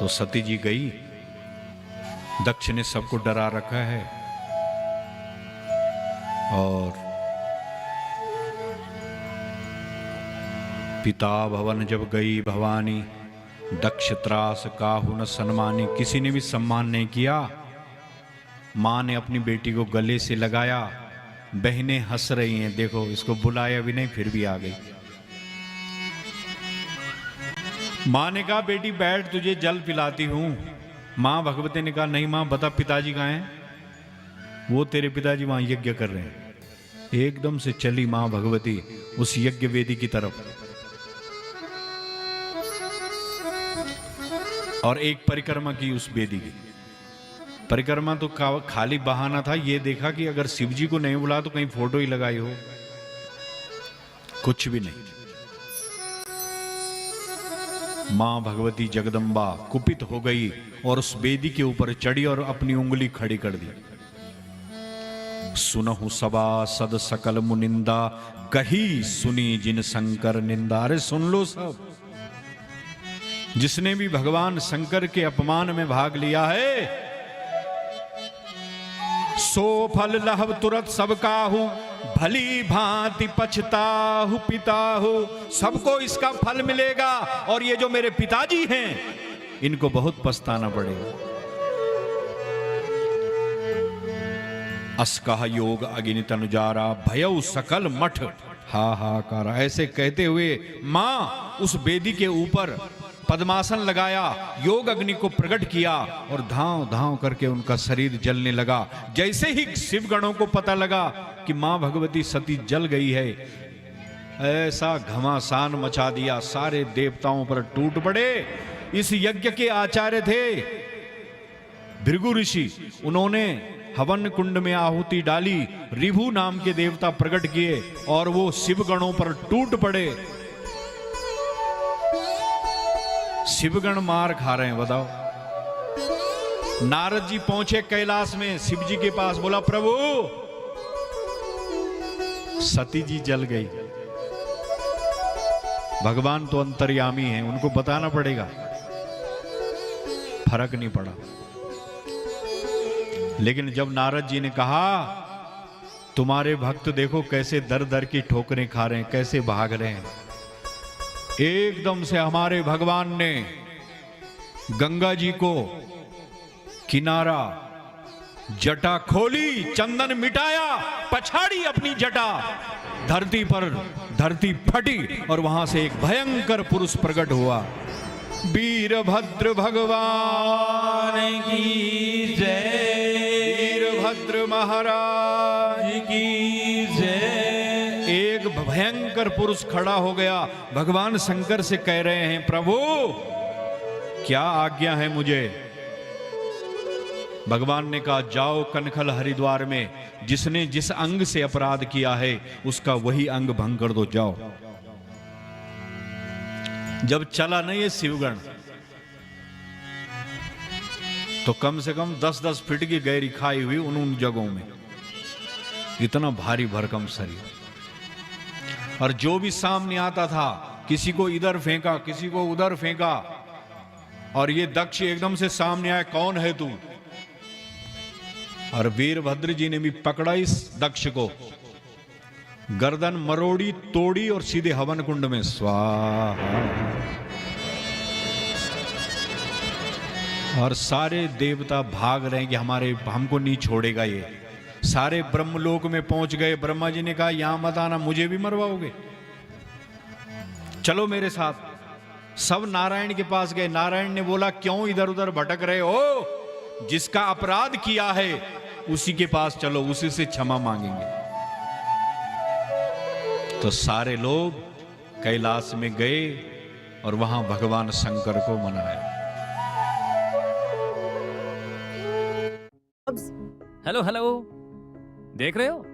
तो सती जी गई, दक्ष ने सबको डरा रखा है और पिता भवन जब गई भवानी, दक्ष त्रास काहू न सन्मानी। किसी ने भी सम्मान नहीं किया। मां ने अपनी बेटी को गले से लगाया, बहनें हंस रही हैं, देखो इसको बुलाया भी नहीं फिर भी आ गई। मां ने कहा बेटी बैठ, तुझे जल पिलाती हूं। मां भगवती ने कहा नहीं मां, बता पिताजी कहाँ हैं? वो तेरे पिताजी वहां यज्ञ कर रहे हैं। एकदम से चली मां भगवती उस यज्ञ वेदी की तरफ और एक परिक्रमा की उस वेदी की। परिक्रमा तो खाली बहाना था, ये देखा कि अगर शिव जी को नहीं बुला तो कहीं फोटो ही लगाई हो, कुछ भी नहीं। मां भगवती जगदम्बा कुपित हो गई और उस वेदी के ऊपर चढ़ी और अपनी उंगली खड़ी कर दी। सुनहु सबा सद सकल मुनिंदा, कही सुनी जिन शंकर निंदा। अरे सुन लो सब, जिसने भी भगवान शंकर के अपमान में भाग लिया है, सो फल लहब तुरत सब काहू, भली भांति पछताहु पिताहु। सबको इसका फल मिलेगा और ये जो मेरे पिताजी हैं इनको बहुत पछताना पड़ेगा। अस्कह योग अग्नि तनुजारा, भयउ सकल मठ हाहाकारा। ऐसे कहते हुए मां उस वेदी के ऊपर पद्मासन लगाया, योग अग्नि को प्रकट किया और धांव धांव करके उनका शरीर जलने लगा। जैसे ही शिवगणों को पता लगा कि मां भगवती सती जल गई है, ऐसा घमासान मचा दिया, सारे देवताओं पर टूट पड़े। इस यज्ञ के आचार्य थे भृगु ऋषि, उन्होंने हवन कुंड में आहुति डाली, रिभु नाम के देवता प्रकट किए और वो शिवगणों पर टूट पड़े। शिवगण मार खा रहे हैं, बताओ। नारद जी पहुंचे कैलाश में शिव जी के पास, बोला प्रभु सती जी जल गई। भगवान तो अंतर्यामी हैं, उनको बताना पड़ेगा। फर्क नहीं पड़ा। लेकिन जब नारद जी ने कहा तुम्हारे भक्त देखो कैसे दर दर की ठोकरें खा रहे हैं, कैसे भाग रहे हैं, एकदम से हमारे भगवान ने गंगा जी को किनारा, जटा खोली, चंदन मिटाया, पछाड़ी अपनी जटा, धरती पर धरती फटी और वहां से एक भयंकर पुरुष प्रकट हुआ। वीरभद्र भगवान की जय, वीरभद्र महाराज की जय। एक भयंकर पुरुष खड़ा हो गया, भगवान शंकर से कह रहे हैं प्रभु क्या आज्ञा है मुझे? भगवान ने कहा जाओ कनखल हरिद्वार में, जिसने जिस अंग से अपराध किया है उसका वही अंग भंग कर दो, जाओ। जब चला नहीं ये शिवगण तो कम से कम 10-10 फीट की गहरी खाई हुई उन जगहों में, इतना भारी भरकम शरीर। और जो भी सामने आता था किसी को इधर फेंका, किसी को उधर फेंका, और ये दक्ष एकदम से सामने आया, कौन है तू? और वीरभद्र जी ने भी पकड़ा इस दक्ष को, गर्दन मरोड़ी, तोड़ी और सीधे हवन कुंड में स्वाहा। और सारे देवता भाग रहे हैं कि हमको नहीं छोड़ेगा ये। सारे ब्रह्मलोक में पहुंच गए। ब्रह्मा जी ने कहा यहां मत आना, मुझे भी मरवाओगे, चलो मेरे साथ। सब नारायण के पास गए। नारायण ने बोला क्यों इधर उधर भटक रहे हो? जिसका अपराध किया है उसी के पास चलो, उसी से क्षमा मांगेंगे। तो सारे लोग कैलाश में गए और वहां भगवान शंकर को मनाया। हेलो हेलो, देख रहे हो